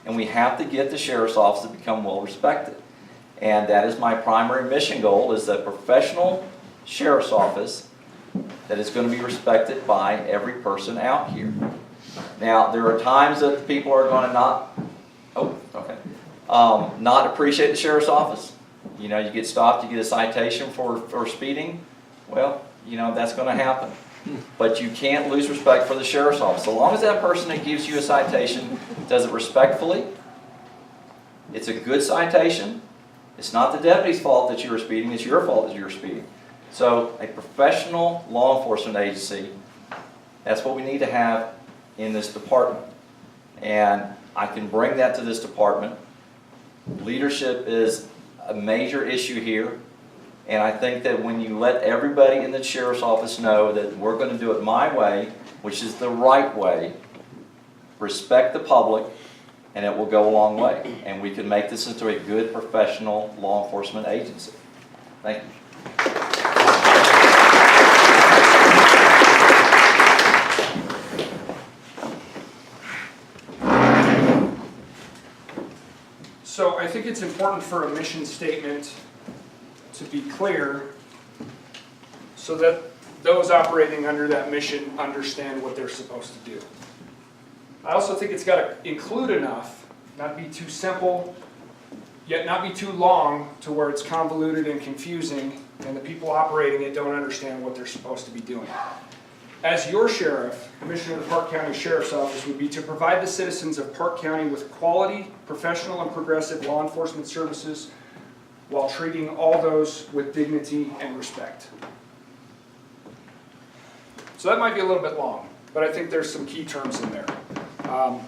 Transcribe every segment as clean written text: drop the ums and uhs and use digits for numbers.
and we have to get the sheriff's office to become well respected. And that is my primary mission goal, is a professional sheriff's office that is going to be respected by every person out here. Now, there are times that people are going to not appreciate the sheriff's office. You know, you get stopped, you get a citation for speeding. Well, you know, that's going to happen. But you can't lose respect for the sheriff's office. So long as that person that gives you a citation does it respectfully, it's a good citation. It's not the deputy's fault that you were speeding, it's your fault that you were speeding. So a professional law enforcement agency, that's what we need to have in this department. And I can bring that to this department. Leadership is a major issue here. And I think that when you let everybody in the sheriff's office know that we're going to do it my way, which is the right way, respect the public, and it will go a long way. And we can make this into a good professional law enforcement agency. Thank you. So I think it's important for a mission statement to be clear so that those operating under that mission understand what they're supposed to do. I also think it's got to include enough, not be too simple, yet not be too long to where it's convoluted and confusing and the people operating it don't understand what they're supposed to be doing. As your sheriff, Commissioner of the Park County Sheriff's Office would be to provide the citizens of Park County with quality, professional, and progressive law enforcement services while treating all those with dignity and respect. So that might be a little bit long, but I think there's some key terms in there.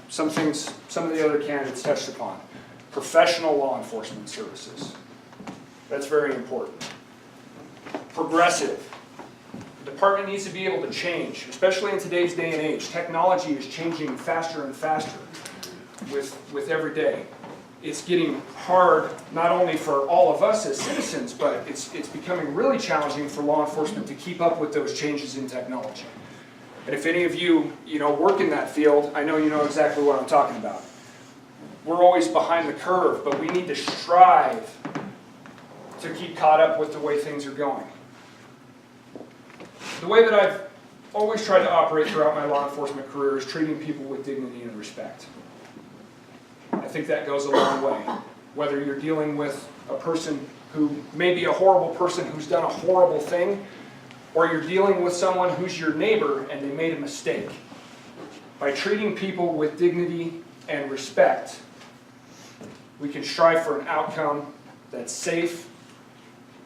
Some things, some of the other candidates touched upon. Professional law enforcement services. That's very important. Progressive. The department needs to be able to change, especially in today's day and age. Technology is changing faster and faster with every day. It's getting hard not only for all of us as citizens, but it's becoming really challenging for law enforcement to keep up with those changes in technology. And if any of you, work in that field, I know you know exactly what I'm talking about. We're always behind the curve, but we need to strive to keep caught up with the way things are going. The way that I've always tried to operate throughout my law enforcement career is treating people with dignity and respect. I think that goes a long way. Whether you're dealing with a person who may be a horrible person who's done a horrible thing, or you're dealing with someone who's your neighbor and they made a mistake. By treating people with dignity and respect, we can strive for an outcome that's safe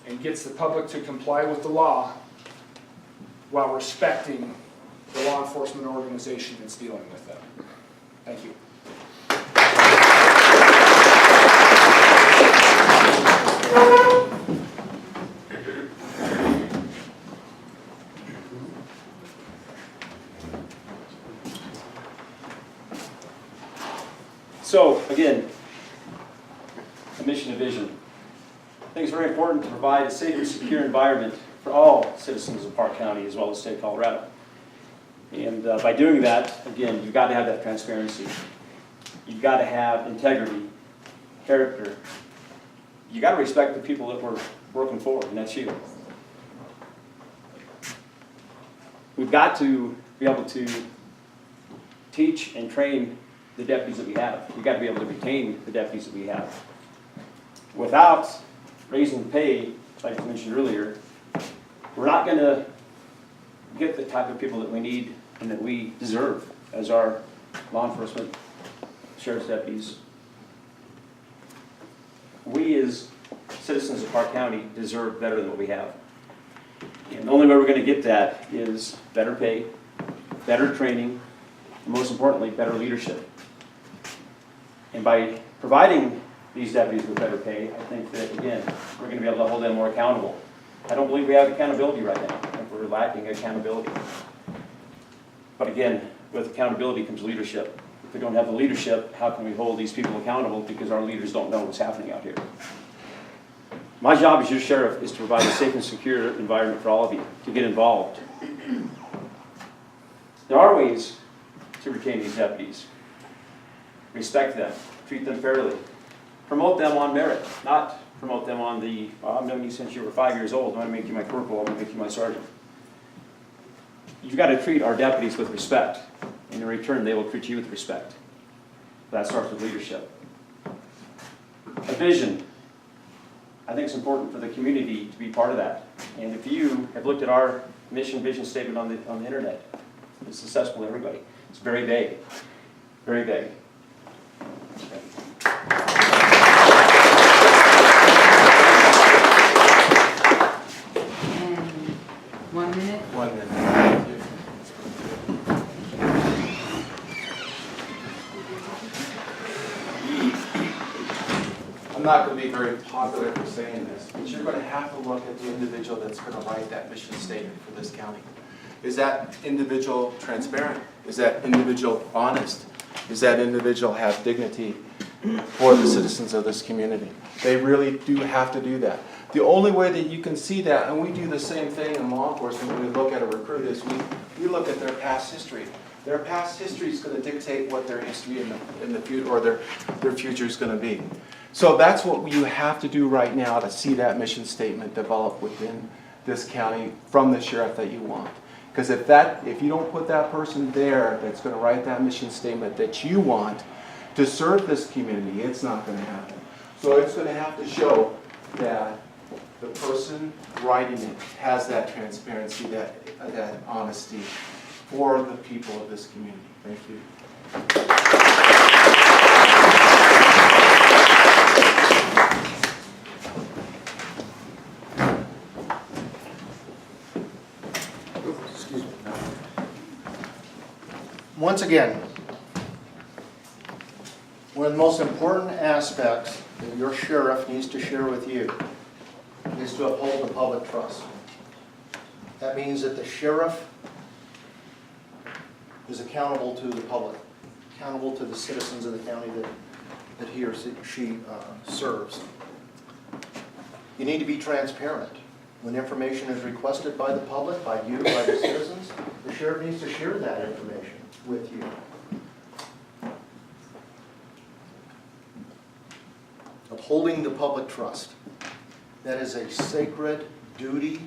and gets the public to comply with the law while respecting the law enforcement organization that's dealing with them. Thank you. So, again, a mission and vision. I think it's very important to provide a safe and secure environment for all citizens of Park County as well as the state of Colorado. And by doing that, again, you've got to have that transparency. You've got to have integrity, character. You've got to respect the people that we're working for, and that's you. We've got to be able to teach and train the deputies that we have. We've got to be able to retain the deputies that we have. Without raising pay, like I mentioned earlier, we're not going to get the type of people that we need and that we deserve as our law enforcement sheriff's deputies. We as citizens of Park County deserve better than what we have. And the only way we're going to get that is better pay, better training, and most importantly, better leadership. And by providing these deputies with better pay, I think that, again, we're going to be able to hold them more accountable. I don't believe we have accountability right now. I think we're lacking accountability. But again, with accountability comes leadership. If we don't have the leadership, how can we hold these people accountable because our leaders don't know what's happening out here? My job as your sheriff is to provide a safe and secure environment for all of you to get involved. There are ways to retain these deputies. respect them, treat them fairly, promote them on merit, not promote them on the, well, I've known you since you were 5 years old, I'm gonna make you my corporal, I'm gonna make you my sergeant. You've got to treat our deputies with respect, and in return, they will treat you with respect. That starts with leadership. A vision. I think it's important for the community to be part of that. And if you have looked at our mission vision statement on the internet, it's accessible to everybody. It's very vague, very vague. And 1 minute? 1 minute. Thank you. I'm not going to be very popular for saying this, but you're going to have to look at the individual that's going to write that mission statement for this county. Is that individual transparent? Is that individual honest? Does that individual have dignity for the citizens of this community? They really do have to do that. The only way that you can see that, and we do the same thing in law enforcement when we look at a recruit, is we look at their past history. Their past history is going to dictate what their history in the future, or their future is going to be. So that's what you have to do right now to see that mission statement develop within this county from the sheriff that you want. Because if you don't put that person there that's going to write that mission statement that you want to serve this community, it's not going to happen. So it's going to have to show that the person writing it has that transparency, that honesty for the people of this community. Thank you. Excuse me. Once again, one of the most important aspects that your sheriff needs to share with you is to uphold the public trust. That means that the sheriff is accountable to the public, accountable to the citizens of the county that he or she serves. You need to be transparent. When information is requested by the public, by you, by the citizens, the sheriff needs to share that information with you. Upholding the public trust. That is a sacred duty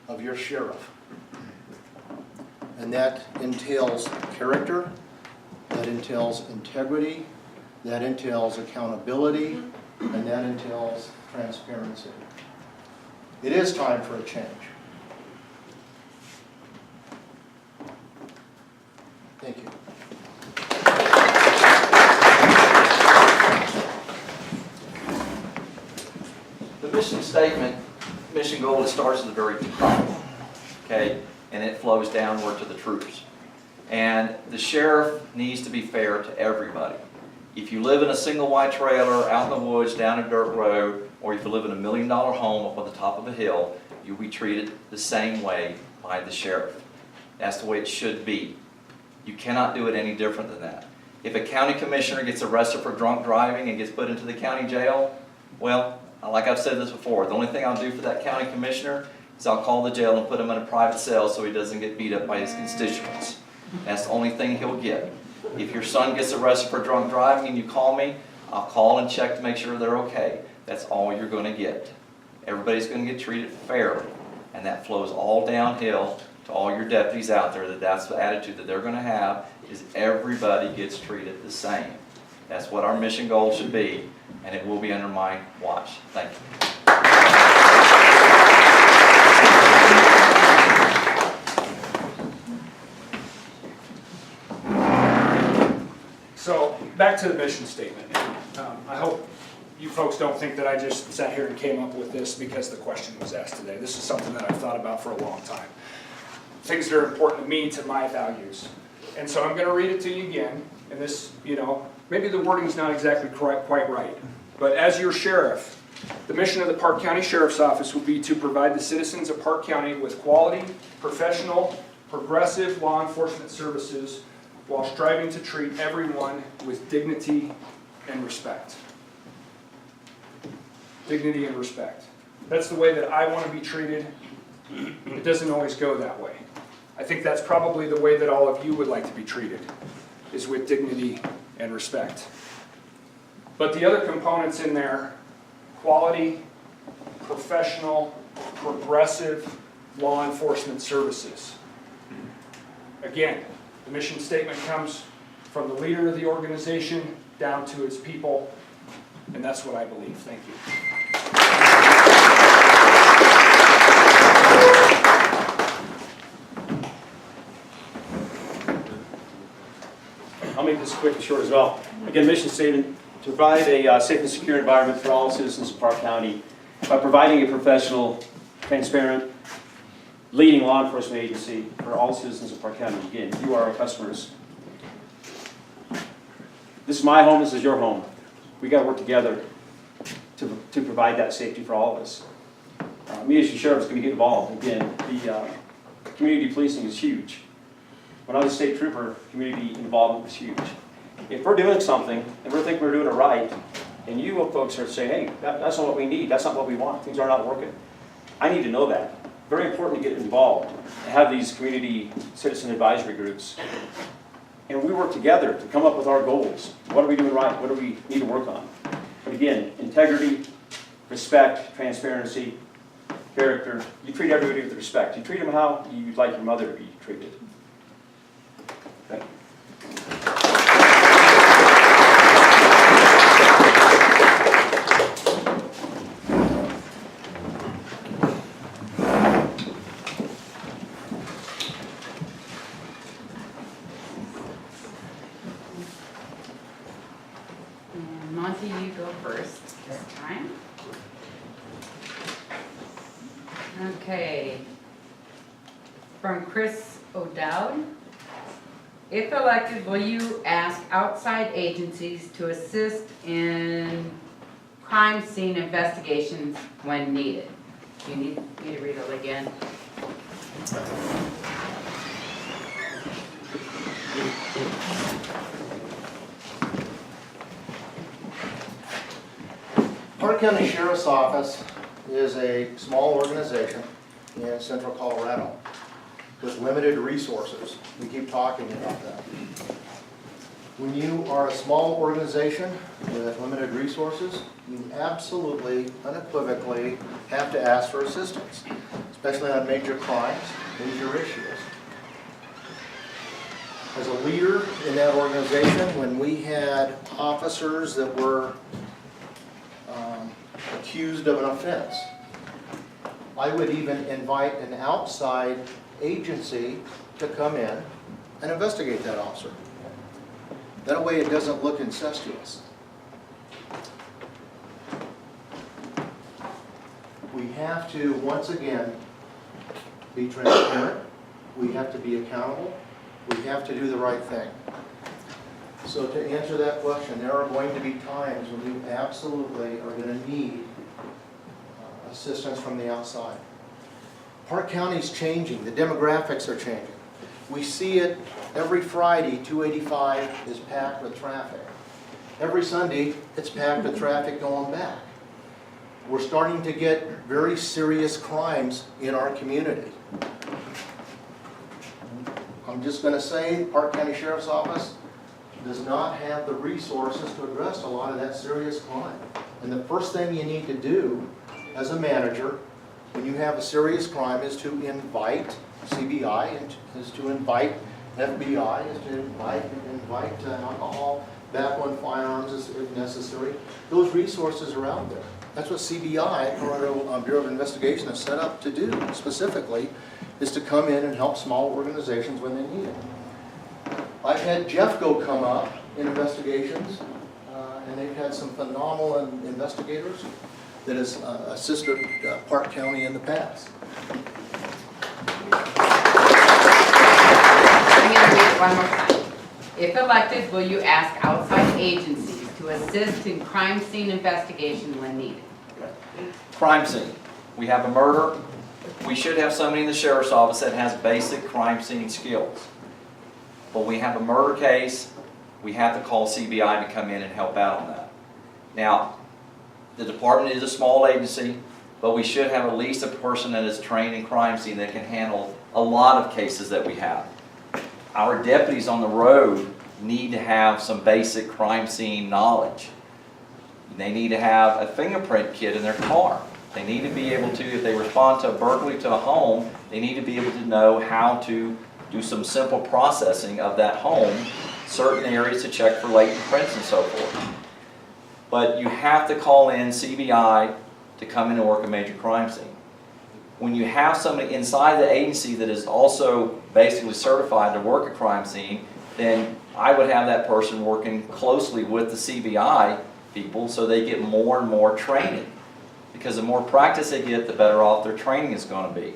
of your sheriff. And that entails character, that entails integrity, that entails accountability, and that entails transparency. It is time for a change. Thank you. The mission statement, mission goal, it starts at the very top, okay? And it flows downward to the troops. And the sheriff needs to be fair to everybody. If you live in a single wide trailer out in the woods, down a dirt road, or if you live in $1 million home up on the top of a hill, you'll be treated the same way by the sheriff. That's the way it should be. You cannot do it any different than that. If a county commissioner gets arrested for drunk driving and gets put into the county jail, well, like I've said this before, the only thing I'll do for that county commissioner is I'll call the jail and put him in a private cell so he doesn't get beat up by his constituents. That's the only thing he'll get. If your son gets arrested for drunk driving and you call me, I'll call and check to make sure they're okay. That's all you're going to get. Everybody's going to get treated fairly. And that flows all downhill to all your deputies out there, that's the attitude that they're going to have, is everybody gets treated the same. That's what our mission goal should be, and it will be under my watch. Thank you. So, back to the mission statement. I hope you folks don't think that I just sat here and came up with this because the question was asked today. This is something that I've thought about for a long time. Things that are important to me, to my values. And so I'm going to read it to you again. And this, maybe the wording's not exactly quite right. But as your sheriff, the mission of the Park County Sheriff's Office will be to provide the citizens of Park County with quality, professional, progressive law enforcement services while striving to treat everyone with dignity and respect. Dignity and respect. That's the way that I want to be treated. It doesn't always go that way. I think that's probably the way that all of you would like to be treated, is with dignity and respect. But the other components in there, quality, professional, progressive law enforcement services. Again, the mission statement comes from the leader of the organization down to its people, and that's what I believe. Thank you. I'll make this quick and short as well. Again, mission statement, to provide a safe and secure environment for all citizens of Park County by providing a professional, transparent, leading law enforcement agency for all citizens of Park County. Again, you are our customers. This is my home, this is your home. We got to work together to provide that safety for all of us. Me as your sheriff is going to get involved. Again, the community policing is huge. When I was a state trooper, community involvement was huge. If we're doing something and we're thinking we're doing it right, and you folks are saying, hey, that's not what we need, that's not what we want, things are not working, I need to know that. Very important to get involved, and have these community citizen advisory groups. And we work together to come up with our goals. What are we doing right? What do we need to work on? But again, integrity, respect, transparency, character. You treat everybody with respect. You treat them how you'd like your mother to be treated. Thank you. And Monty, you go first this time. Okay. From Chris O'Dowd. If elected, will you ask outside agencies to assist in crime scene investigations when needed? Do you need me to read it again? Park County Sheriff's Office is a small organization in central Colorado with limited resources. We keep talking about that. When you are a small organization with limited resources, you absolutely, unequivocally have to ask for assistance, especially on major crimes, major issues. As a leader in that organization, when we had officers that were accused of an offense, I would even invite an outside agency to come in and investigate that officer. That way it doesn't look incestuous. We have to, once again, be transparent. We have to be accountable. We have to do the right thing. So to answer that question, there are going to be times when you absolutely are going to need assistance from the outside. Park County's changing. The demographics are changing. We see it every Friday, 285 is packed with traffic. Every Sunday, it's packed with traffic going back. We're starting to get very serious crimes in our community. I'm just going to say, Park County Sheriff's Office does not have the resources to address a lot of that serious crime. And the first thing you need to do as a manager when you have a serious crime is to invite CBI, is to invite FBI, is to invite alcohol, tobacco, and firearms if necessary. Those resources are out there. That's what CBI, Colorado Bureau of Investigation, is set up to do specifically, is to come in and help small organizations when they need it. I've had Jeffco come up in investigations, and they've had some phenomenal investigators that has assisted Park County in the past. I'm going to read it one more time. If elected, will you ask outside agencies to assist in crime scene investigation when needed? Crime scene. We have a murder. We should have somebody in the sheriff's office that has basic crime scene skills. But we have a murder case, we have to call CBI to come in and help out on that. Now, the department is a small agency, but we should have at least a person that is trained in crime scene that can handle a lot of cases that we have. Our deputies on the road need to have some basic crime scene knowledge. They need to have a fingerprint kit in their car. They need to be able to, if they respond to a burglary to a home, they need to be able to know how to do some simple processing of that home, certain areas to check for latent prints and so forth. But you have to call in CBI to come in and work a major crime scene. When you have somebody inside the agency that is also basically certified to work a crime scene, then I would have that person working closely with the CBI people so they get more and more training. Because the more practice they get, the better off their training is going to be.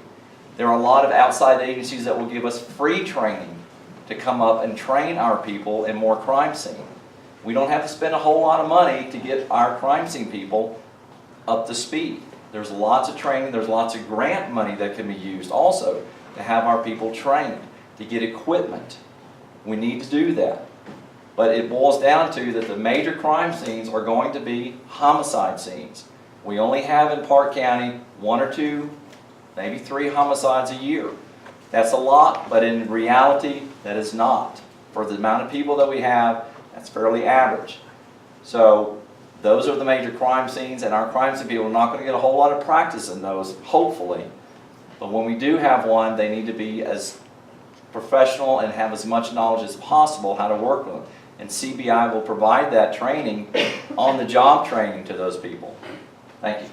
There are a lot of outside agencies that will give us free training to come up and train our people in more crime scene. We don't have to spend a whole lot of money to get our crime scene people up to speed. There's lots of training, there's lots of grant money that can be used also to have our people trained, to get equipment. We need to do that. But it boils down to that the major crime scenes are going to be homicide scenes. We only have in Park County 1 or 2, maybe 3 homicides a year. That's a lot, but in reality, that is not. For the amount of people that we have, that's fairly average. So those are the major crime scenes, and our crime scene people are not going to get a whole lot of practice in those, hopefully. But when we do have one, they need to be as professional and have as much knowledge as possible how to work with them. And CBI will provide that training, on-the-job training to those people. Thank you.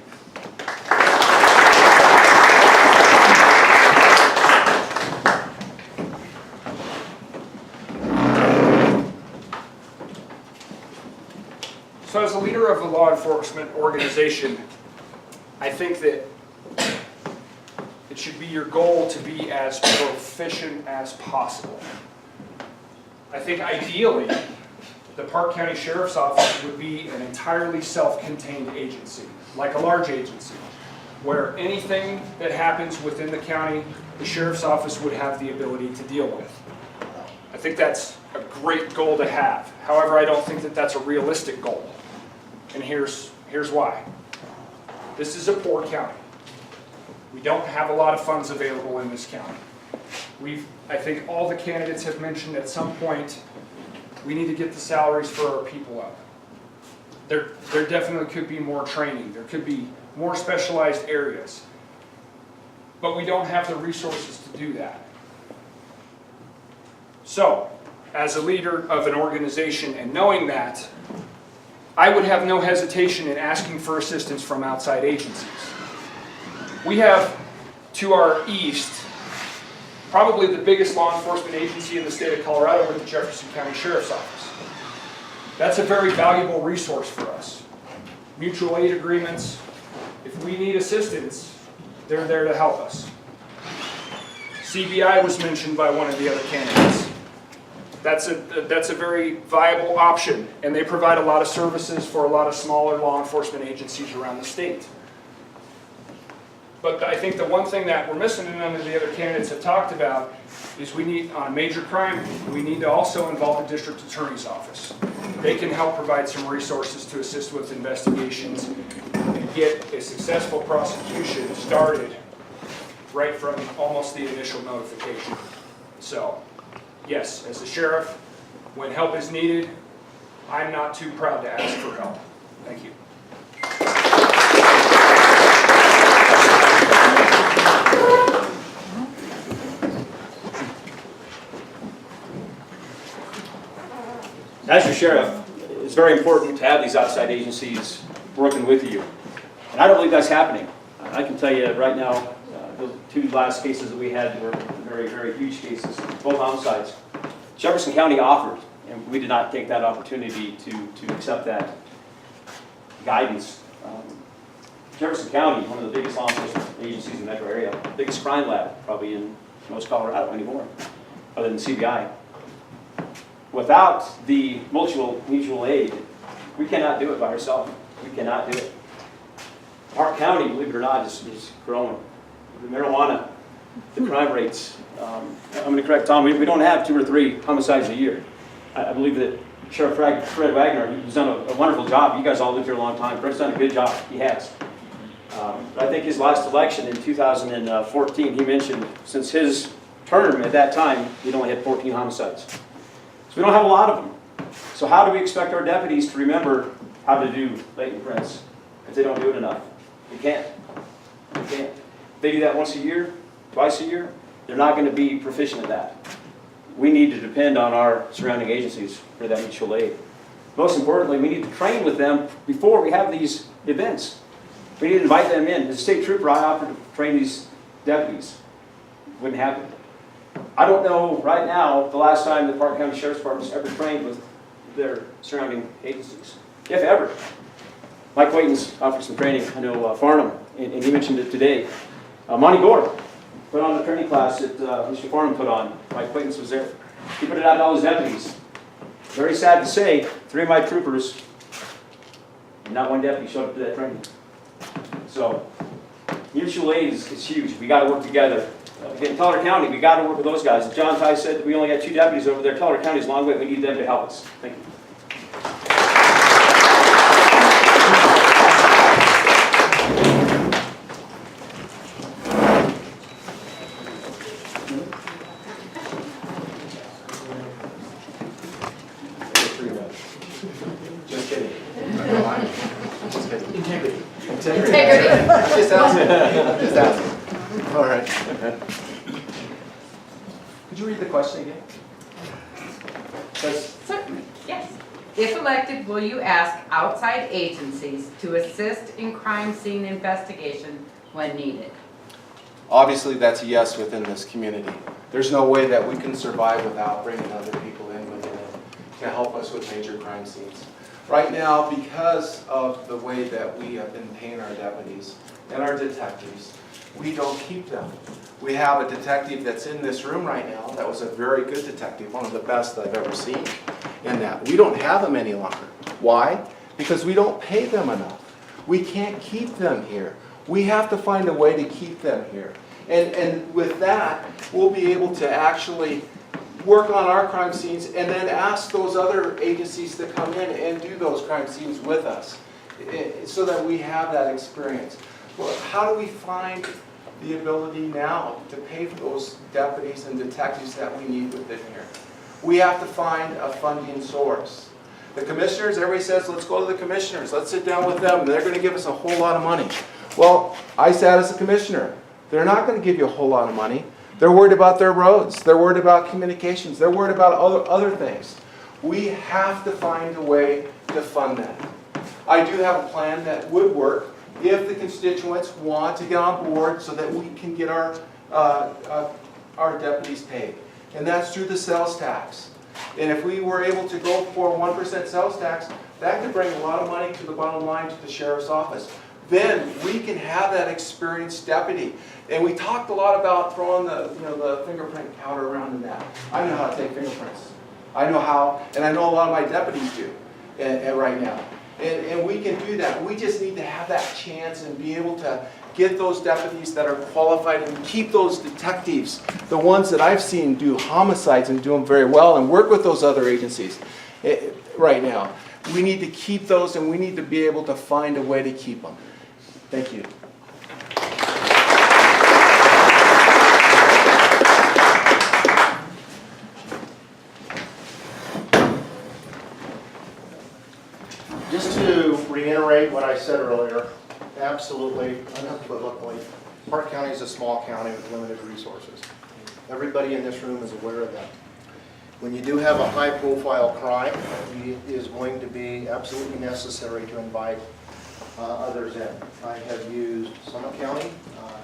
So as a leader of a law enforcement organization, I think that it should be your goal to be as proficient as possible. I think ideally, the Park County Sheriff's Office would be an entirely self-contained agency, like a large agency, where anything that happens within the county, the Sheriff's Office would have the ability to deal with. I think that's a great goal to have. However, I don't think that that's a realistic goal. And here's why. This is a poor county. We don't have a lot of funds available in this county. I think all the candidates have mentioned at some point, we need to get the salaries for our people up. There definitely could be more training. There could be more specialized areas. But we don't have the resources to do that. So, as a leader of an organization and knowing that, I would have no hesitation in asking for assistance from outside agencies. We have, to our east, probably the biggest law enforcement agency in the state of Colorado with the Jefferson County Sheriff's Office. That's a very valuable resource for us. Mutual aid agreements, if we need assistance, they're there to help us. CBI was mentioned by one of the other candidates. That's a very viable option, and they provide a lot of services for a lot of smaller law enforcement agencies around the state. But I think the one thing that we're missing, and none of the other candidates have talked about, is we need, on a major crime, we need to also involve the district attorney's office. They can help provide some resources to assist with investigations and get a successful prosecution started right from almost the initial notification. So, yes, as a sheriff, when help is needed, I'm not too proud to ask for help. Thank you. As your sheriff, it's very important to have these outside agencies working with you. And I don't believe that's happening. I can tell you right now, the 2 last cases that we had were very, very huge cases, both homicides. Jefferson County offered, and we did not take that opportunity to accept that guidance. Jefferson County, one of the biggest law enforcement agencies in the metro area, biggest crime lab probably in most Colorado anymore, other than CBI. Without the mutual aid, we cannot do it by ourselves. We cannot do it. Park County, believe it or not, is growing. The marijuana, the crime rates. I'm going to correct Tom. We don't have 2 or 3 homicides a year. I believe that Sheriff Fred Wagner, he's done a wonderful job. You guys all lived here a long time. Fred's done a good job. He has. I think his last election in 2014, he mentioned since his term at that time, he'd only had 14 homicides. So we don't have a lot of them. So how do we expect our deputies to remember how to do latent prints if they don't do it enough? They can't. They can't. If they do that once a year, twice a year, they're not going to be proficient at that. We need to depend on our surrounding agencies for that mutual aid. Most importantly, we need to train with them before we have these events. We need to invite them in. As a state trooper, I offered to train these deputies. Wouldn't happen. I don't know right now the last time the Park County Sheriff's Department's ever trained with their surrounding agencies, if ever. Mike Wayton's offered some training. I know Farnham, and he mentioned it today. Monty Gore put on a training class that Mr. Farnham put on. Mike Wayton's was there. He put it out to all his deputies. Very sad to say, 3 of my troopers, not one deputy showed up to that training. So, mutual aid is huge. We got to work together. Again, Teller County, we got to work with those guys. As John Ty said, we only got 2 deputies over there. Teller County's a long way. We need them to help us. Thank you. Just kidding. Never mind. Just kidding. Integrity. Integrity. Just asking. Just asking. All right. Could you read the question again? Says, Certainly, yes. If elected, will you ask outside agencies to assist in crime scene investigation when needed? obviously, that's a yes within this community. There's no way that we can survive without bringing other people in within it to help us with major crime scenes. Right now, because of the way that we have been paying our deputies and our detectives, we don't keep them. We have a detective that's in this room right now that was a very good detective, one of the best that I've ever seen in that. We don't have them any longer. Why? Because we don't pay them enough. We can't keep them here. We have to find a way to keep them here. And with that, we'll be able to actually work on our crime scenes and then ask those other agencies to come in and do those crime scenes with us so that we have that experience. Well, how do we find the ability now to pay for those deputies and detectives that we need within here? We have to find a funding source. The commissioners, everybody says, let's go to the commissioners. Let's sit down with them. They're going to give us a whole lot of money. Well, I sat as a commissioner. They're not going to give you a whole lot of money. They're worried about their roads. They're worried about communications. They're worried about other things. We have to find a way to fund that. I do have a plan that would work if the constituents want to get on board so that we can get our deputies paid. And that's through the sales tax. And if we were able to go for 1% sales tax, that could bring a lot of money to the bottom line to the sheriff's office. Then we can have that experienced deputy. And we talked a lot about throwing the fingerprint powder around in that. I know how to take fingerprints. I know how, and I know a lot of my deputies do right now. And we can do that. We just need to have that chance and be able to get those deputies that are qualified and keep those detectives, the ones that I've seen do homicides and do them very well, and work with those other agencies right now. We need to keep those, and we need to be able to find a way to keep them. Thank you. Just to reiterate what I said earlier, absolutely, unequivocally, Park County is a small county with limited resources. Everybody in this room is aware of that. When you do have a high-profile crime, it is going to be absolutely necessary to invite others in. I have used Summit County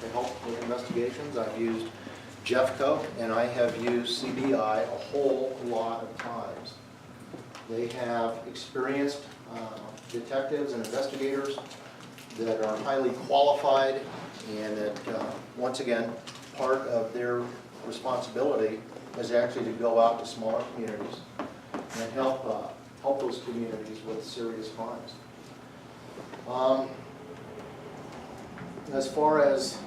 to help with investigations. I've used Jeffco, and I have used CBI a whole lot of times. They have experienced detectives and investigators that are highly qualified, and that, once again, part of their responsibility is actually to go out to smaller communities and help those communities with serious crimes. As far as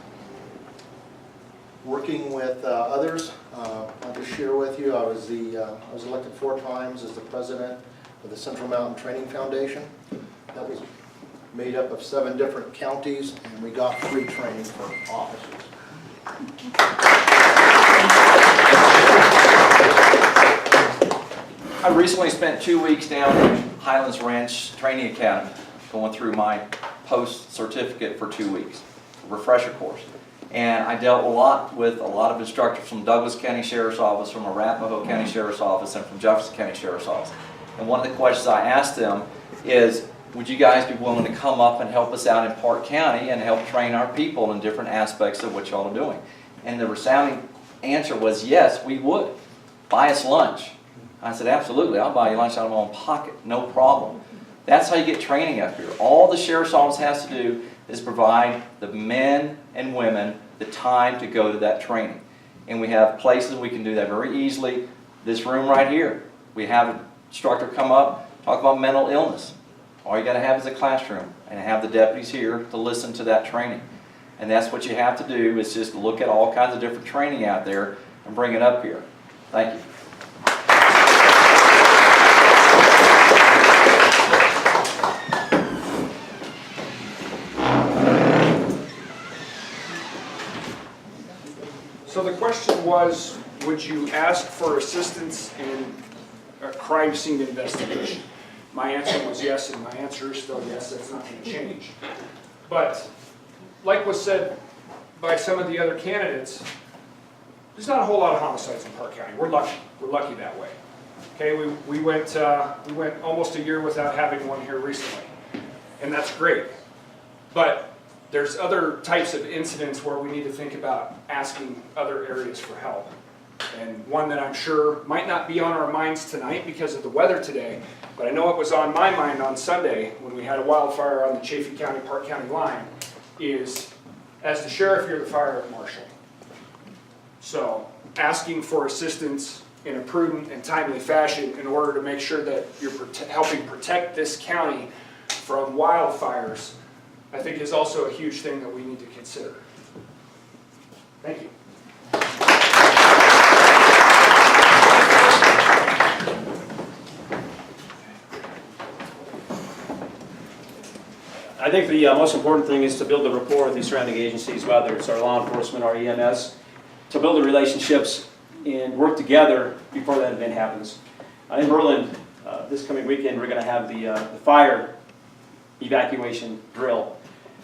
working with others, I'll just share with you, I was elected 4 times as the president of the Central Mountain Training Foundation. That was made up of 7 different counties, and we got free training for officers. I recently spent 2 weeks down in Highlands Ranch Training Academy, going through my post-certificate for 2 weeks, refresher course. And I dealt a lot with a lot of instructors from Douglas County Sheriff's Office, from Arapahoe County Sheriff's Office, and from Jefferson County Sheriff's Office. And one of the questions I asked them is, would you guys be willing to come up and help us out in Park County and help train our people in different aspects of what y'all are doing? And the resounding answer was, yes, we would. Buy us lunch. I said, absolutely, I'll buy you lunch out of my own pocket, no problem. That's how you get training up here. All the Sheriff's Office has to do is provide the men and women the time to go to that training. And we have places we can do that very easily. This room right here, we have an instructor come up, talk about mental illness. All you got to have is a classroom and have the deputies here to listen to that training. And that's what you have to do, is just look at all kinds of different training out there and bring it up here. Thank you. So the question was, would you ask for assistance in a crime scene investigation? My answer was yes, and my answer is still yes, that's not going to change. But, like was said by some of the other candidates, there's not a whole lot of homicides in Park County. We're lucky. We're lucky that way. Okay, we went almost a year without having one here recently, and that's great. But there's other types of incidents where we need to think about asking other areas for help. And one that I'm sure might not be on our minds tonight because of the weather today, but I know it was on my mind on Sunday when we had a wildfire on the Chaffey County, Park County line, is, as the sheriff, you're the fire marshal. So asking for assistance in a prudent and timely fashion in order to make sure that you're helping protect this county from wildfires, I think is also a huge thing that we need to consider. Thank you. I think the most important thing is to build a rapport with the surrounding agencies, whether it's our law enforcement or EMS, to build the relationships and work together before that event happens. In Berlin, this coming weekend, we're going to have the fire evacuation drill.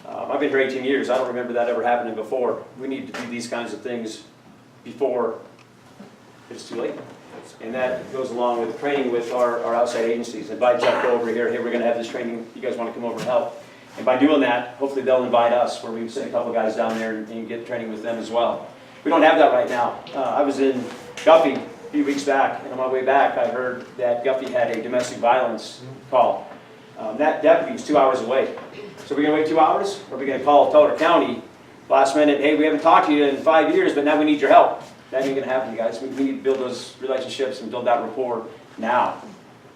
I've been here 18 years. I don't remember that ever happening before. We need to do these kinds of things before it's too late. And that goes along with training with our outside agencies. Invite Jeff over here. Hey, we're going to have this training. You guys want to come over and help? And by doing that, hopefully they'll invite us, where we send a couple guys down there and get training with them as well. We don't have that right now. I was in Guffey a few weeks back, and on my way back, I heard that Guffey had a domestic violence call. That deputy was 2 hours away. So we're going to wait 2 hours? Or are we going to call Teller County last minute, hey, we haven't talked to you in 5 years, but now we need your help? That ain't going to happen, you guys. We need to build those relationships and build that rapport now,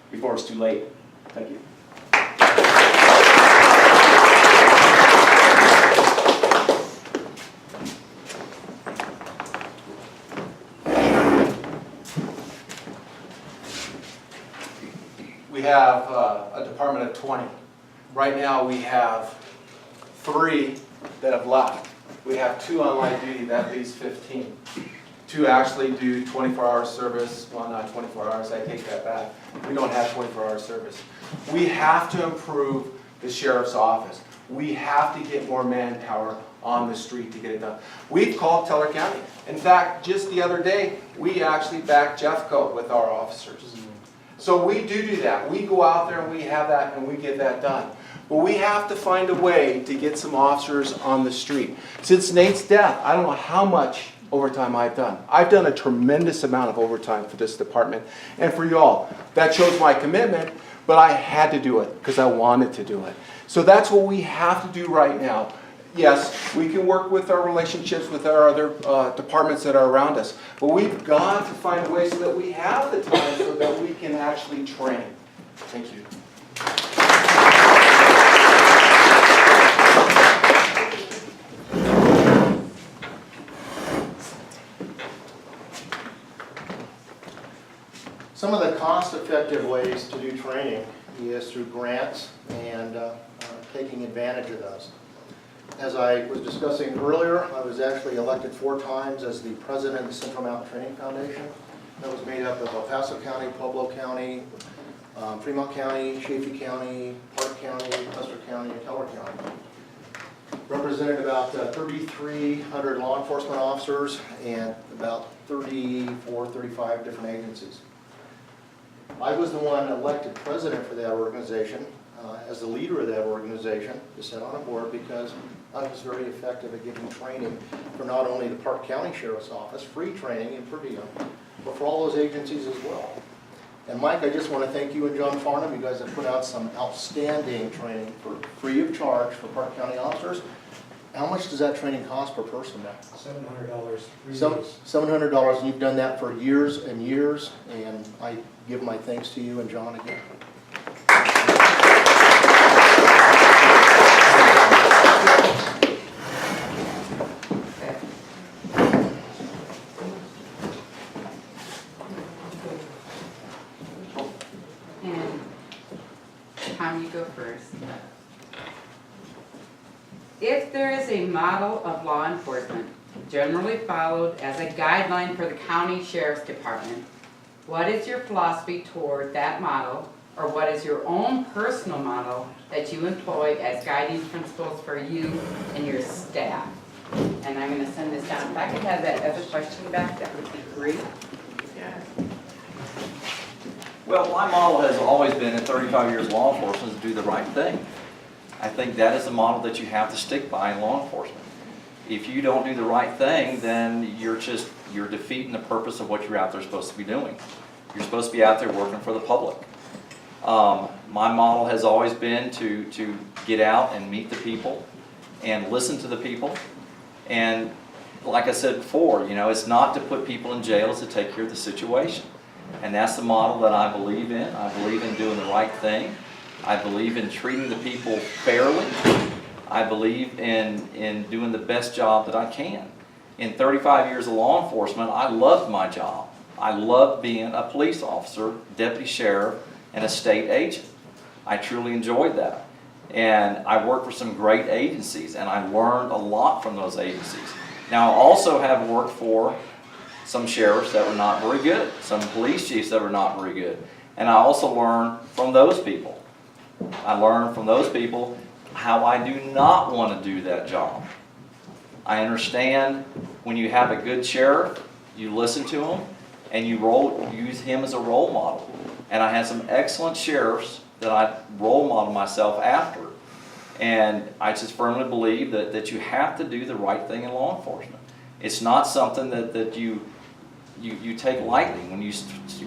before it's too late. Thank you. We have a department of 20. Right now we have 3 that have left. We have 2 on light duty, that leaves 15. 2 actually do 24-hour service. Well, not 24 hours, I take that back. We don't have 24-hour service. We have to improve the sheriff's office. We have to get more manpower on the street to get it done. We've called Teller County. In fact, just the other day, we actually backed Jeffco with our officers. So we do that. We go out there and we have that and we get that done. But we have to find a way to get some officers on the street. Since Nate's death, I don't know how much overtime I've done. I've done a tremendous amount of overtime for this department and for y'all. That shows my commitment, but I had to do it because I wanted to do it. So that's what we have to do right now. Yes, we can work with our relationships with our other departments that are around us, but we've got to find a way so that we have the time so that we can actually train. Thank you. Some of the cost-effective ways to do training is through grants and taking advantage of those. As I was discussing earlier, I was actually elected 4 times as the president of the Central Mountain Training Foundation. that was made up of El Paso County, Pueblo County, Fremont County, Chaffey County, Park County, Custer County, and Teller County. Represented about 3,300 law enforcement officers and about 34, 35 different agencies. I was the one elected president for that organization, as the leader of that organization, to sit on a board because I was very effective at giving training for not only the Park County Sheriff's Office, free training in per diem, but for all those agencies as well. And Mike, I just want to thank you and John Farnham. You guys have put out some outstanding training for free of charge for Park County officers. How much does that training cost per person now? $700, 3 days. $700, and you've done that for years and years, and I give my thanks to you and John again. And Tom, you go first. If there is a model of law enforcement generally followed as a guideline for the county sheriff's department, what is your philosophy toward that model, or what is your own personal model that you employ as guiding principles for you and your staff? And I'm going to send this down. If I could have that other question back, that would be great. Well, my model has always been, in 35 years of law enforcement, to do the right thing. I think that is the model that you have to stick by in law enforcement. If you don't do the right thing, then you're defeating the purpose of what you're out there supposed to be doing. You're supposed to be out there working for the public. My model has always been to get out and meet the people and listen to the people. And like I said before, it's not to put people in jail, it's to take care of the situation. And that's the model that I believe in. I believe in doing the right thing. I believe in treating the people fairly. I believe in doing the best job that I can. In 35 years of law enforcement, I loved my job. I loved being a police officer, deputy sheriff, and a state agent. I truly enjoyed that. And I worked for some great agencies, and I learned a lot from those agencies. Now, I also have worked for some sheriffs that were not very good, some police chiefs that were not very good. And I also learned from those people. I learned from those people how I do not want to do that job. I understand when you have a good sheriff, you listen to him, and you use him as a role model. And I had some excellent sheriffs that I role model myself after. And I just firmly believe that you have to do the right thing in law enforcement. It's not something that you take lightly. When you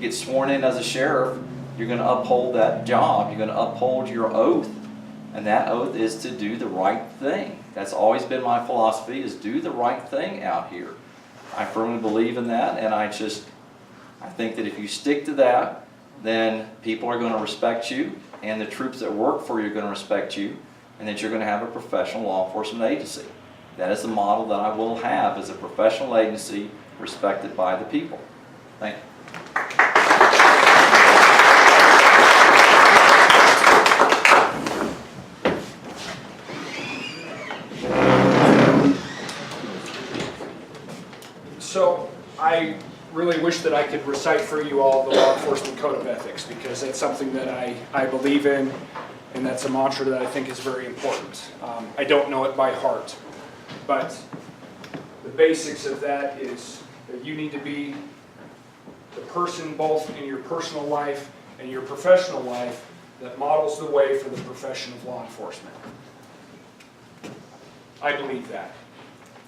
get sworn in as a sheriff, you're going to uphold that job. You're going to uphold your oath. And that oath is to do the right thing. That's always been my philosophy, is do the right thing out here. I firmly believe in that, and I think that if you stick to that, then people are going to respect you, and the troops that work for you are going to respect you, and that you're going to have a professional law enforcement agency. That is the model that I will have as a professional agency respected by the people. Thank you. So I really wish that I could recite for you all the law enforcement code of ethics, because that's something that I believe in, and that's a mantra that I think is very important. I don't know it by heart, but the basics of that is that you need to be the person both in your personal life and your professional life that models the way for the profession of law enforcement. I believe that.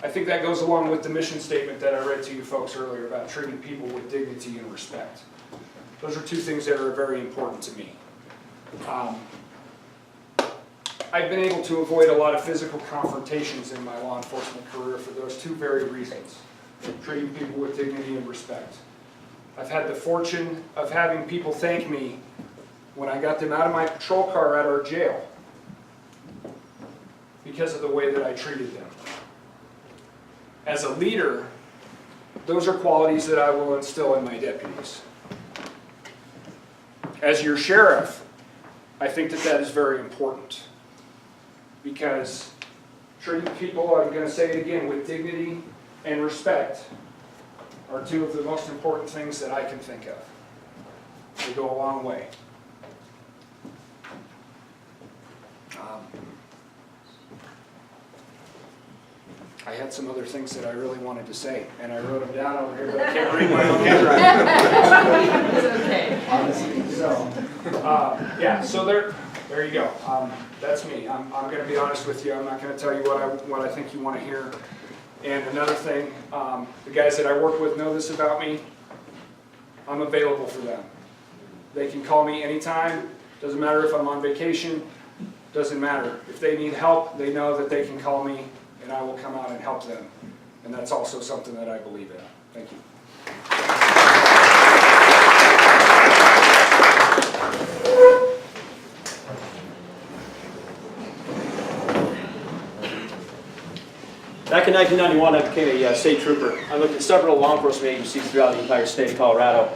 I think that goes along with the mission statement that I read to you folks earlier about treating people with dignity and respect. Those are two things that are very important to me. I've been able to avoid a lot of physical confrontations in my law enforcement career for those two very reasons: treating people with dignity and respect. I've had the fortune of having people thank me when I got them out of my patrol car at our jail because of the way that I treated them. As a leader, those are qualities that I will instill in my deputies. As your sheriff, I think that is very important, because treating people, I'm going to say it again, with dignity and respect are two of the most important things that I can think of. They go a long way. I had some other things that I really wanted to say, and I wrote them down over here, but I can't read my own handwriting. It's okay. Honestly, so, yeah, so there you go. That's me. I'm gonna be honest with you. I'm not gonna tell you what I think you wanna hear. And another thing, the guys that I work with know this about me. I'm available for them. They can call me anytime. Doesn't matter if I'm on vacation. Doesn't matter. If they need help, they know that they can call me and I will come out and help them. And that's also something that I believe in. Thank you. Back in 1991, I became a state trooper. I looked at several law enforcement agencies throughout the entire state of Colorado.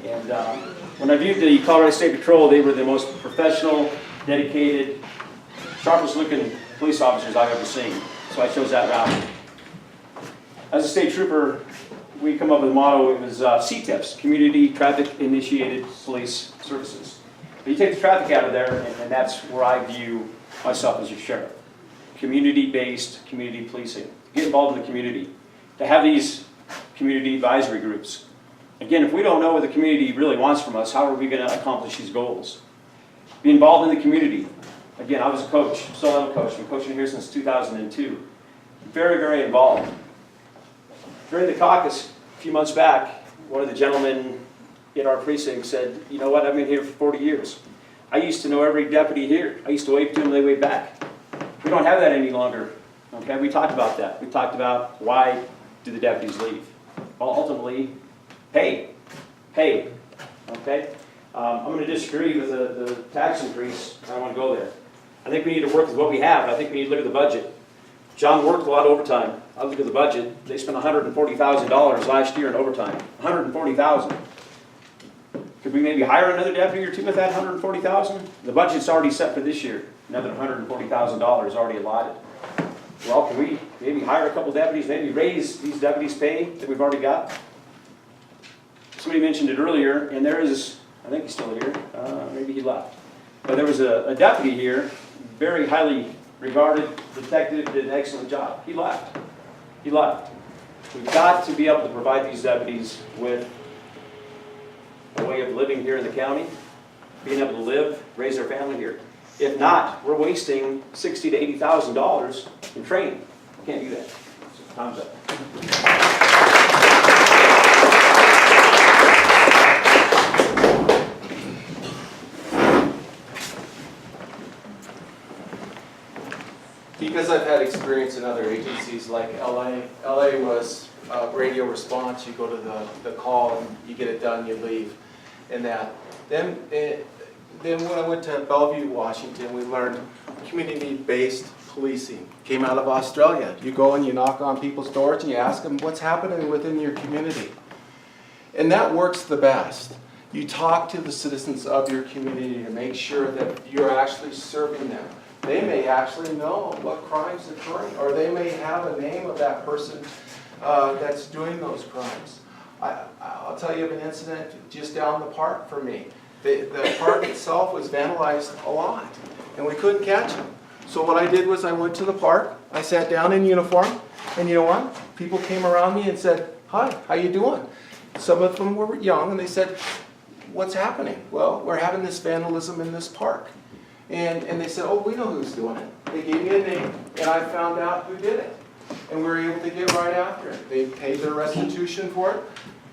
And when I viewed the Colorado State Patrol, they were the most professional, dedicated, sharpest looking police officers I've ever seen. So I chose that route. As a state trooper, we come up with a motto. It was CTIPS, Community Traffic Initiated Police Services. But you take the traffic out of there, and that's where I view myself as your sheriff. Community-based community policing. Get involved in the community. To have these community advisory groups. Again, if we don't know what the community really wants from us, how are we going to accomplish these goals? Be involved in the community. Again, I was a coach, still am a coach. I've been coaching here since 2002. Very, very involved. During the caucus a few months back, one of the gentlemen in our precinct said, you know what, I've been here for 40 years. I used to know every deputy here. I used to wave to them, they wave back. We don't have that any longer. Okay, we talked about that. We talked about why do the deputies leave? Well, ultimately, pay. Okay? I'm going to disagree with the tax increase. I don't want to go there. I think we need to work with what we have. I think we need to look at the budget. John worked a lot of overtime. I look at the budget. They spent $140,000 last year in overtime. $140,000. Could we maybe hire another deputy or two with that $140,000? The budget's already set for this year. Another $140,000 already allotted. Well, can we maybe hire a couple deputies, maybe raise these deputies' pay that we've already got? Somebody mentioned it earlier, and there is, I think he's still here, maybe he left. But there was a deputy here, very highly regarded detective, did an excellent job. He left. He left. We've got to be able to provide these deputies with a way of living here in the county, being able to live, raise their family here. If not, we're wasting $60,000 to $80,000 in training. Can't do that. So, time's up. Because I've had experience in other agencies like LA. LA was radio response. You go to the call and you get it done, you leave, and that. Then when I went to Bellevue, Washington, we learned community-based policing. Came out of Australia. You go and you knock on people's doors and you ask them what's happening within your community. And that works the best. You talk to the citizens of your community to make sure that you're actually serving them. They may actually know what crime's occurring, or they may have a name of that person that's doing those crimes. I'll tell you of an incident just down the park for me. The park itself was vandalized a lot, and we couldn't catch them. So what I did was I went to the park, I sat down in uniform, and you know what? People came around me and said, "Hi, how you doing?" Some of them were young, and they said, "What's happening?" "Well, we're having this vandalism in this park." And they said, "Oh, we know who's doing it." They gave me a name, and I found out who did it. And we were able to get right after it. They paid their restitution for it.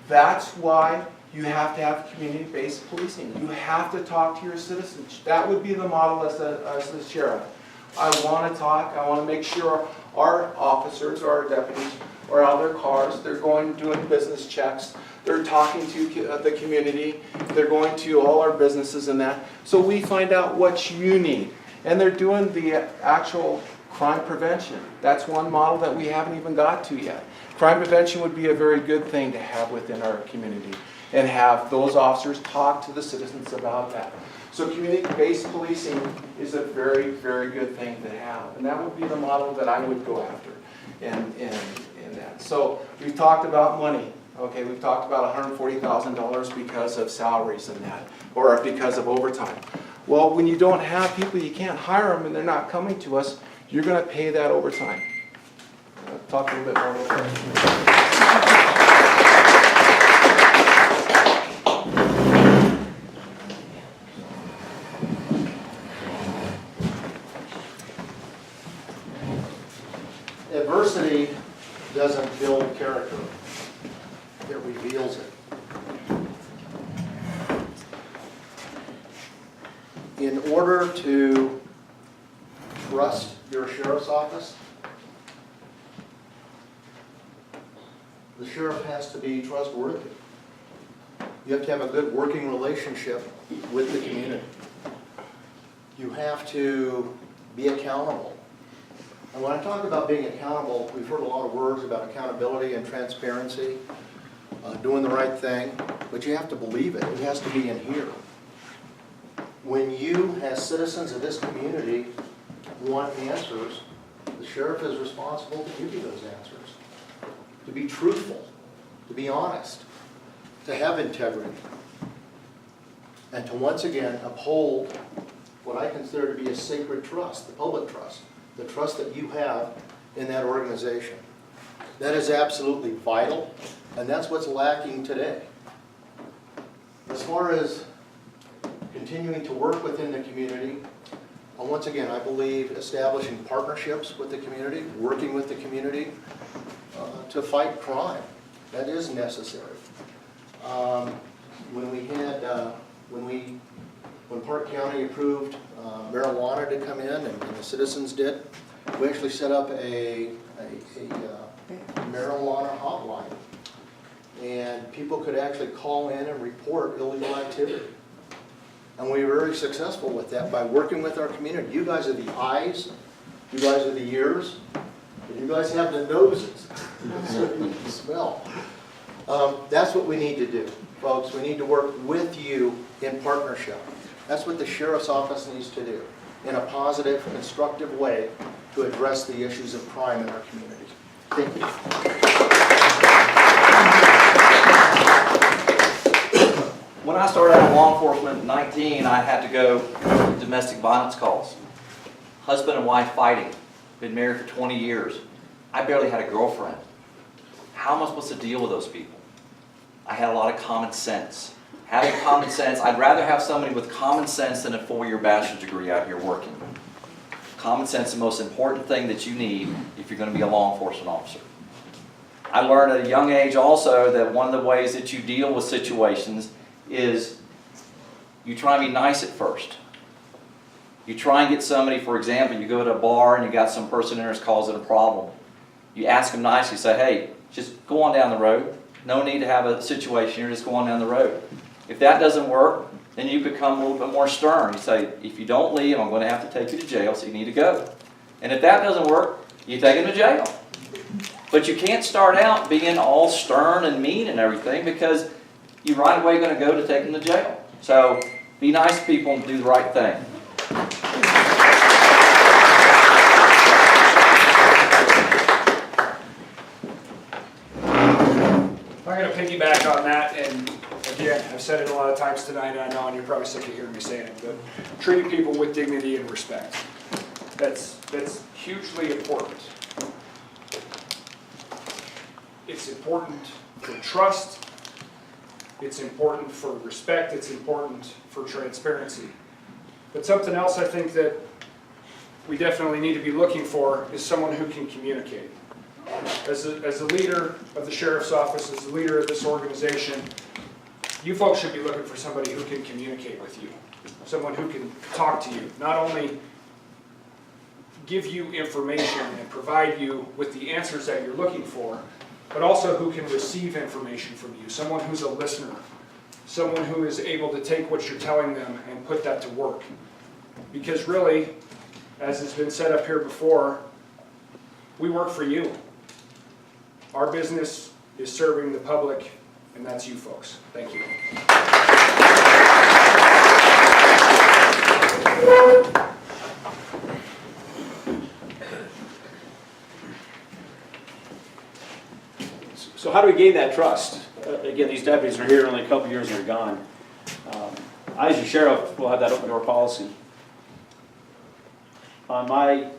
That's why you have to have community-based policing. You have to talk to your citizens. That would be the model as the sheriff. I want to talk. I want to make sure our officers or our deputies are out of their cars. They're going doing business checks. They're talking to the community. They're going to all our businesses and that. So we find out what you need. And they're doing the actual crime prevention. That's one model that we haven't even got to yet. Crime prevention would be a very good thing to have within our community, and have those officers talk to the citizens about that. So community-based policing is a very, very good thing to have. And that would be the model that I would go after in that. So we've talked about money. Okay, we've talked about $140,000 because of salaries and that, or because of overtime. Well, when you don't have people, you can't hire them and they're not coming to us, you're gonna pay that overtime. I'll talk a little bit more about that. Adversity doesn't build character, it reveals it. In order to trust your sheriff's office, the sheriff has to be trustworthy. You have to have a good working relationship with the community. You have to be accountable. And when I talk about being accountable, we've heard a lot of words about accountability and transparency, doing the right thing, but you have to believe it. It has to be in here. When you, as citizens of this community, want answers, the sheriff is responsible to give you those answers. To be truthful, to be honest, to have integrity, and to once again uphold what I consider to be a sacred trust, the public trust, the trust that you have in that organization. That is absolutely vital, and that's what's lacking today. As far as continuing to work within the community, once again, I believe establishing partnerships with the community, working with the community to fight crime. That is necessary. When Park County approved marijuana to come in, and the citizens did, we actually set up a marijuana hotline. And people could actually call in and report illegal activity. And we were very successful with that by working with our community. You guys are the eyes, you guys are the ears, and you guys have the noses, so you can smell. That's what we need to do, folks. We need to work with you in partnership. That's what the sheriff's office needs to do in a positive, constructive way to address the issues of crime in our community. Thank you. When I started out in law enforcement at 19, I had to go domestic violence calls. Husband and wife fighting. Been married for 20 years. I barely had a girlfriend. How am I supposed to deal with those people? I had a lot of common sense. Having common sense, I'd rather have somebody with common sense than a 4-year bachelor's degree out here working. Common sense is the most important thing that you need if you're going to be a law enforcement officer. I learned at a young age also that one of the ways that you deal with situations is you try and be nice at first. You try and get somebody, for example, you go to a bar and you got some person in there that's causing a problem. You ask them nicely, say, hey, just go on down the road. No need to have a situation here, just go on down the road. If that doesn't work, then you become a little bit more stern. You say, if you don't leave, I'm going to have to take you to jail, so you need to go. And if that doesn't work, you take them to jail. But you can't start out being all stern and mean and everything, because you're right away going to go to take them to jail. So be nice to people and do the right thing. I'm going to piggyback on that, and again, I've said it a lot of times tonight, I know, and you're probably sick of hearing me saying it, but treating people with dignity and respect. That's hugely important. It's important for trust, it's important for respect, it's important for transparency. But something else I think that we definitely need to be looking for is someone who can communicate. As a leader of the sheriff's office, as a leader of this organization, you folks should be looking for somebody who can communicate with you. Someone who can talk to you, not only give you information and provide you with the answers that you're looking for, but also who can receive information from you. Someone who's a listener. Someone who is able to take what you're telling them and put that to work. Because really, as has been said up here before, we work for you. Our business is serving the public, and that's you folks. Thank you. So how do we gain that trust? again, these deputies are here only a couple years and they're gone. I, as your sheriff, will have that open door policy. On my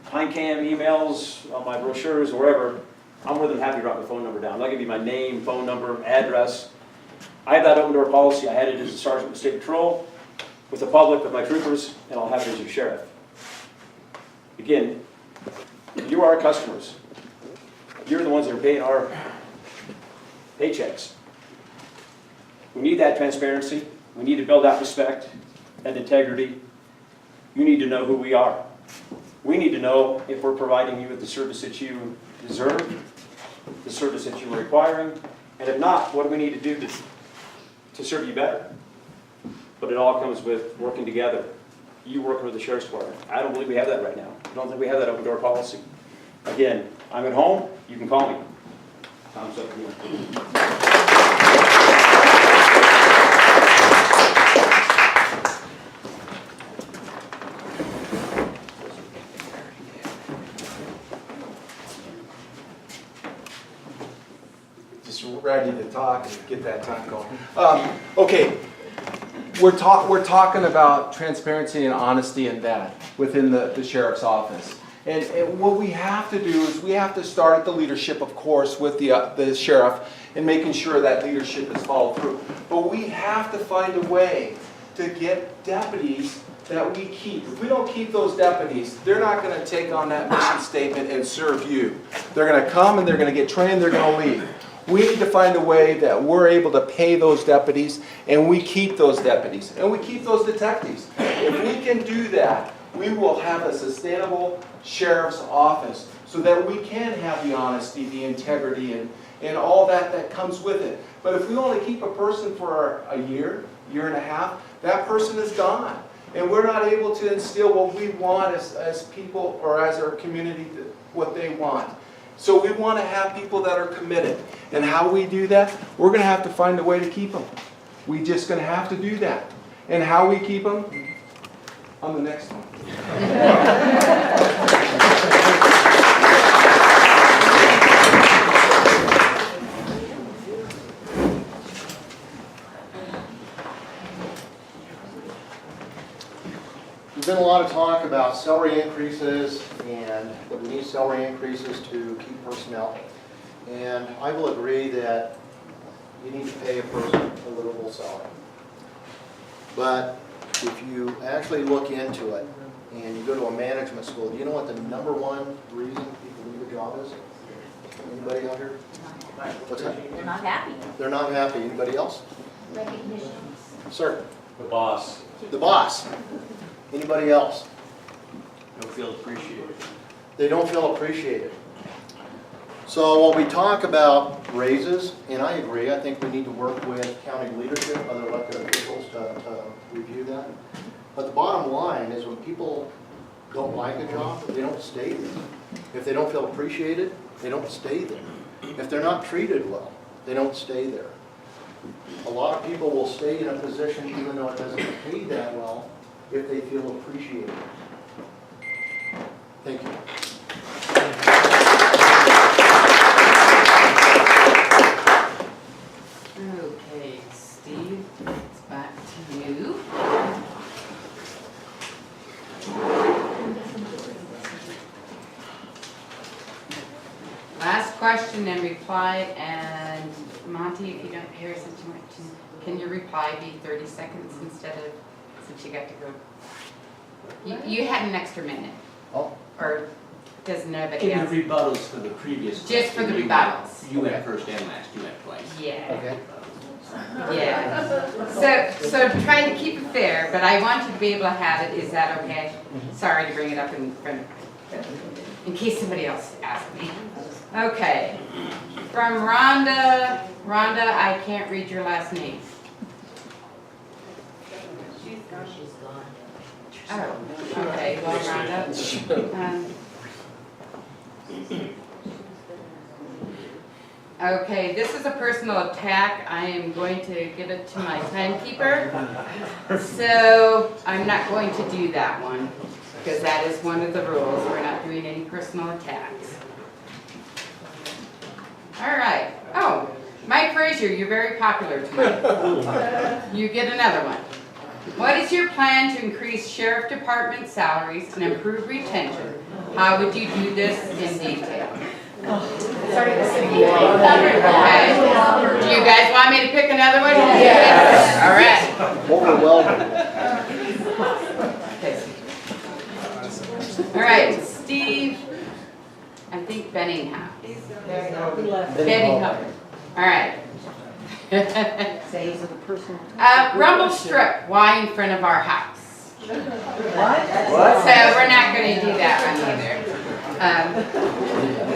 Pine Cam emails, on my brochures, wherever, I'm more than happy to write my phone number down. I'll give you my name, phone number, address. I have that open door policy. I had it as a sergeant with State Patrol, with the public, with my troopers, and I'll have it as your sheriff. Again, you are our customers. You're the ones that are paying our paychecks. We need that transparency. We need to build that respect and integrity. You need to know who we are. We need to know if we're providing you with the service that you deserve, the service that you're requiring, and if not, what do we need to do to serve you better? But it all comes with working together. You working with the Sheriff's Department. I don't believe we have that right now. I don't think we have that open door policy. Again, I'm at home, you can call me. Tom's up to you. Just ready to talk and get that time going. Okay, we're talking about transparency and honesty and that within the sheriff's office. And what we have to do is we have to start at the leadership, of course, with the sheriff and making sure that leadership is followed through. But we have to find a way to get deputies that we keep. If we don't keep those deputies, they're not going to take on that mission statement and serve you. They're going to come and they're going to get trained, they're going to leave. We need to find a way that we're able to pay those deputies and we keep those deputies and we keep those detectives. If we can do that, we will have a sustainable sheriff's office so that we can have the honesty, the integrity, and all that comes with it. But if we only keep a person for a year and a half, that person is gone. And we're not able to instill what we want as people or as our community, what they want. So we want to have people that are committed. And how we do that, we're going to have to find a way to keep them. We're just going to have to do that. And how we keep them? On the next one. There's been a lot of talk about salary increases and that we need salary increases to keep personnel. And I will agree that you need to pay a person a livable salary. But if you actually look into it and you go to a management school, do you know what the number one reason people leave a job is? Anybody out here? What's that? They're not happy. They're not happy. Anybody else? Recognition. Sir? The boss. The boss. Anybody else? Don't feel appreciated. They don't feel appreciated. So when we talk about raises, and I agree, I think we need to work with county leadership, other elected officials to review that. But the bottom line is when people don't like a job, they don't stay there. If they don't feel appreciated, they don't stay there. If they're not treated well, they don't stay there. A lot of people will stay in a position even though it doesn't pay that well if they feel appreciated. Thank you. Okay, Steve, it's back to you. Last question and reply, and Monty, if you don't hear something, can your reply be 30 seconds instead of, since you got to go? You had an extra minute, Oh, or does nobody In else? the rebuttals for the previous. Just for the question, rebuttals. You went first and last, you went twice. Yeah. okay. Yeah. So try to keep it fair, but I want you to be able to have it. Is that okay? Sorry to bring it up in case somebody else asked me. Okay. From Rhonda. Rhonda, I can't read your last name. She's gone. Oh, okay. Well, Rhonda. Okay, this is a personal attack. I am going to give it to my timekeeper. So I'm not going to do that one because that is one of the rules. We're not doing any personal attacks. All right. Oh, Mike Frazier, you're very popular tonight. You get another one. What is your plan to increase sheriff department salaries and improve retention? How would you do this in detail? Sorry, the city. Okay. Do you guys want me to pick another one? Yes. All right. Overwhelming. All right, Steve, I think Benningham. Benningham. All right. Rumble strip, why in front of our house? What? So we're not gonna do that one either.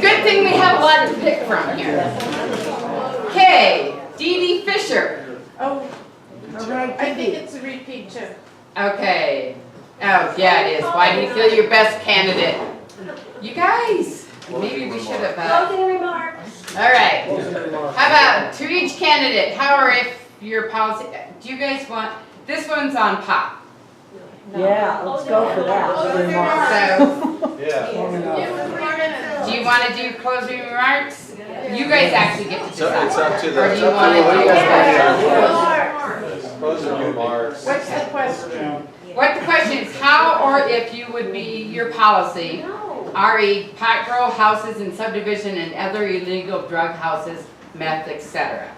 Good thing we have a lot to pick from here. Okay, Dee Dee Fisher. Oh, all right. I think it's a repeat too. Okay. Oh, yeah, it is. Why do you feel your best candidate? You guys, maybe we should have, Closing remarks. all right. How about to each candidate, how or if your policy, do you guys want, this one's on pop. Yeah, let's go for that. So, Yeah. do you want to do closing remarks? You guys actually get to So decide. it's up to the. Or do you want to do? Closing remarks. What's the question? What the question is, how or if you would be your policy, RE, pot grow houses in subdivision and other illegal drug houses, meth, etc.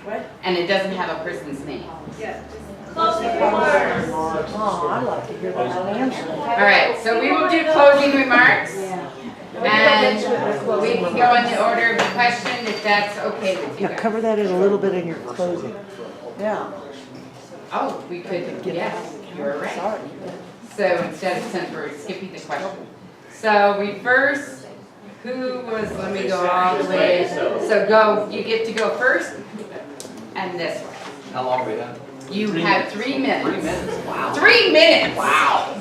What? And it doesn't have a person's name. Closing remarks. Oh, I'd like to hear that answer. All right, so we will do closing remarks. And we can go in the order of the question if that's okay with you Yeah, guys. cover that in a little bit in your closing. Yeah. Oh, we could, yes, you're right. Sorry. So instead of, since we're skipping the question. So we first, who was, let me go all the way. So go, you get to go first and this way. How long do we have? You have 3 minutes. 3 minutes, wow. 3 minutes. Wow.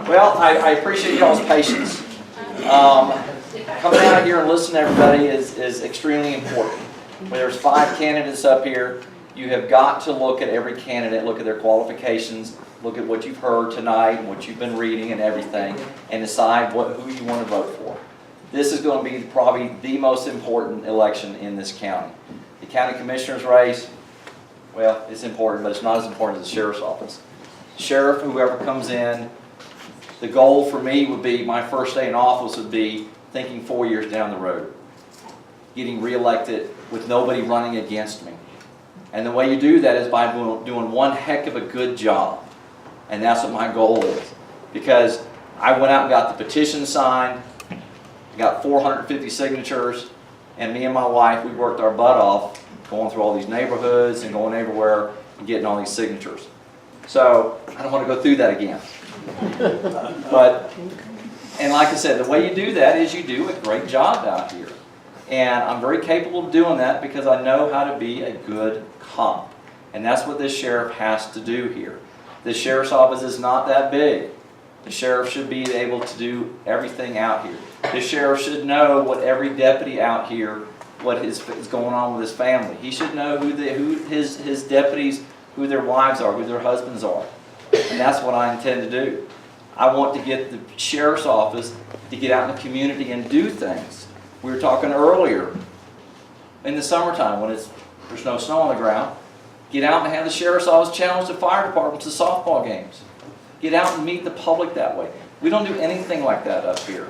Well, I appreciate y'all's patience. Coming out here and listening to everybody is extremely important. When there's 5 candidates up here, you have got to look at every candidate, look at their qualifications, look at what you've heard tonight, and what you've been reading and everything, and decide who you want to vote for. This is going to be probably the most important election in this county. The county commissioner's race, well, it's important, but it's not as important as the sheriff's office. Sheriff, whoever comes in, the goal for me would be, my first day in office would be thinking 4 years down the road. Getting reelected with nobody running against me. And the way you do that is by doing one heck of a good job. And that's what my goal is. Because I went out and got the petition signed, got 450 signatures, and me and my wife, we worked our butt off going through all these neighborhoods and going everywhere and getting all these signatures. So I don't want to go through that again. And like I said, the way you do that is you do a great job out here. And I'm very capable of doing that because I know how to be a good cop. And that's what this sheriff has to do here. The sheriff's office is not that big. The sheriff should be able to do everything out here. The sheriff should know what every deputy out here, what is going on with his family. He should know who his deputies, who their wives are, who their husbands are. And that's what I intend to do. I want to get the sheriff's office to get out in the community and do things. We were talking earlier, in the summertime when there's no snow on the ground, get out and have the sheriff's office challenge the fire departments to softball games. Get out and meet the public that way. We don't do anything like that up here.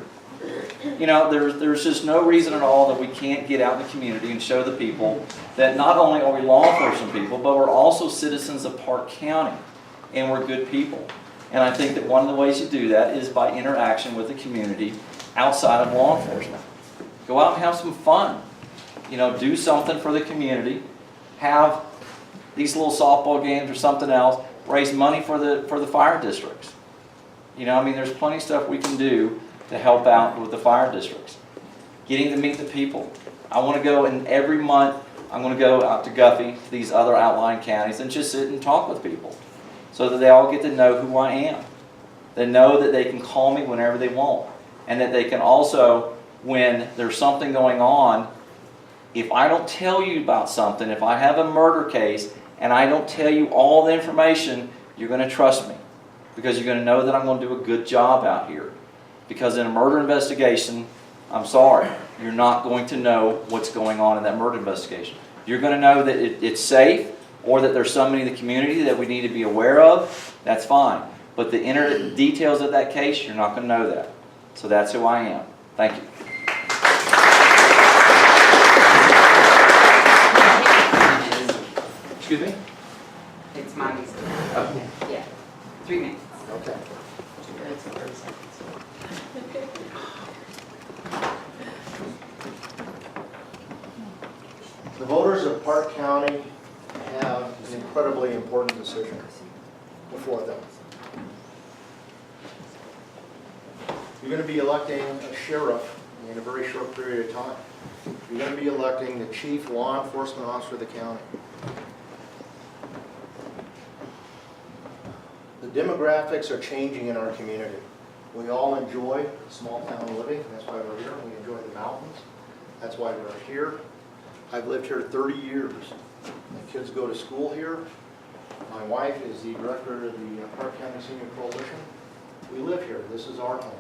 You know, there's just no reason at all that we can't get out in the community and show the people that not only are we law enforcement people, but we're also citizens of Park County, and we're good people. And I think that one of the ways you do that is by interaction with the community outside of law enforcement. Go out and have some fun. You know, do something for the community. Have these little softball games or something else. Raise money for the fire districts. You know, I mean, there's plenty of stuff we can do to help out with the fire districts. Getting to meet the people. I want to go, and every month I'm going to go out to Guffey, to these other outlying counties, and just sit and talk with people so that they all get to know who I am. They know that they can call me whenever they want, and that they can also, when there's something going on, if I don't tell you about something, if I have a murder case and I don't tell you all the information, you're going to trust me, because you're going to know that I'm going to do a good job out here. Because in a murder investigation, I'm sorry, you're not going to know what's going on in that murder investigation. You're going to know that it's safe, or that there's somebody in the community that we need to be aware of. That's fine. But the inner details of that case, you're not going to know that. So that's who I am. Thank you. Excuse me? It's Monty's. Okay. Yeah, 3 minutes. Okay. 2 minutes and 30 seconds. The voters of Park County have an incredibly important decision before them. You're going to be electing a sheriff in a very short period of time. You're going to be electing the chief law enforcement officer of the county. The demographics are changing in our community. We all enjoy small town living, that's why we're here. We enjoy the mountains, that's why we're here. I've lived here 30 years. My kids go to school here. My wife is the director of the Park County Senior Coalition. We live here, this is our home.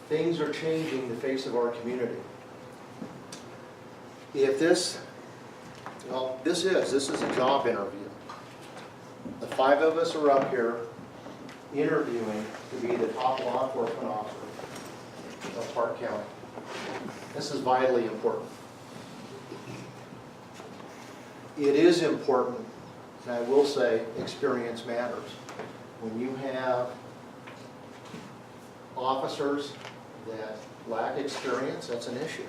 Things are changing the face of our community. If this, well, this is a job interview. The 5 of us are up here interviewing to be the top law enforcement officer of Park County. This is vitally important. It is important, and I will say experience matters. When you have officers that lack experience, that's an issue.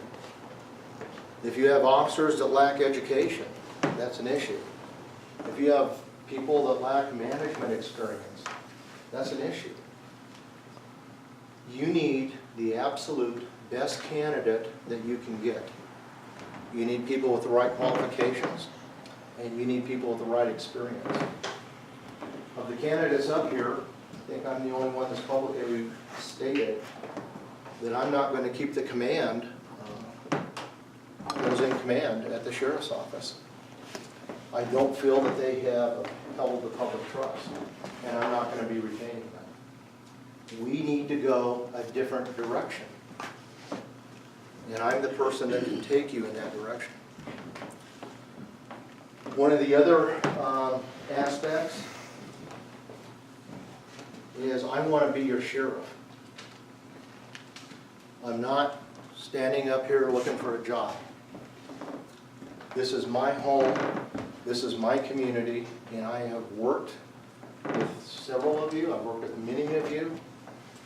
If you have officers that lack education, that's an issue. If you have people that lack management experience, that's an issue. You need the absolute best candidate that you can get. You need people with the right qualifications, and you need people with the right experience. Of the candidates up here, I think I'm the only one that's publicly stated that I'm not going to keep the command, those in command at the sheriff's office. I don't feel that they have upheld the public trust, and I'm not going to be retaining them. We need to go a different direction. And I'm the person that can take you in that direction. One of the other aspects is I want to be your sheriff. I'm not standing up here looking for a job. This is my home, this is my community, and I have worked with several of you, I've worked with many of you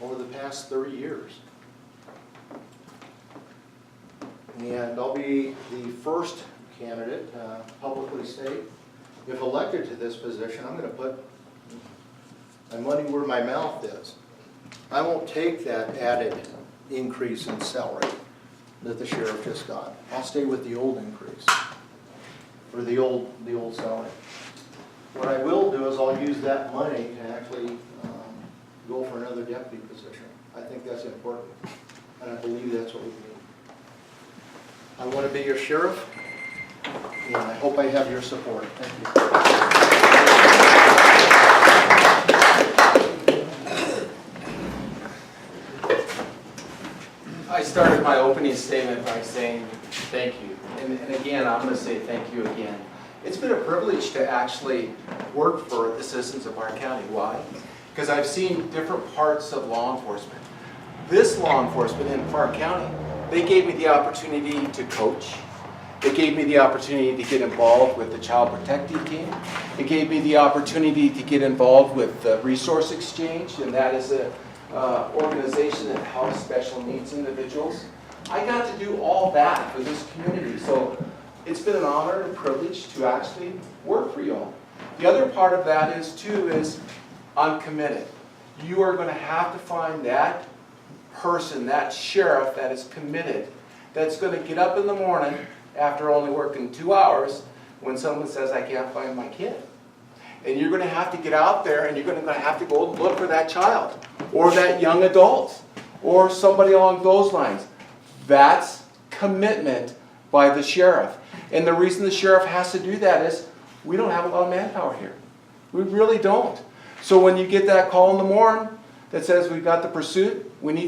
over the past 30 years. And I'll be the first candidate, publicly state, if elected to this position, I'm going to put my money where my mouth is. I won't take that added increase in salary that the sheriff just got. I'll stay with the old increase, or the old salary. What I will do is I'll use that money to actually go for another deputy position. I think that's important, and I believe that's what we need. I want to be your sheriff, and I hope I have your support. Thank you. I started my opening statement by saying thank you. And again, I'm going to say thank you again. It's been a privilege to actually work for the citizens of Park County. Why? Because I've seen different parts of law enforcement. This law enforcement in Park County, they gave me the opportunity to coach. It gave me the opportunity to get involved with the Child Protective Team. It gave me the opportunity to get involved with the Resource Exchange, and that is an organization that helps special needs individuals. I got to do all that for this community, so it's been an honor and a privilege to actually work for you all. The other part of that is I'm committed. You are going to have to find that person, that sheriff that is committed, that's going to get up in the morning after only working 2 hours when someone says, I can't find my kid. And you're going to have to get out there and you're going to have to go look for that child or that young adult or somebody along those lines. That's commitment by the sheriff. And the reason the sheriff has to do that is we don't have a lot of manpower here. We really don't. So when you get that call in the morning that says we've got the pursuit, we need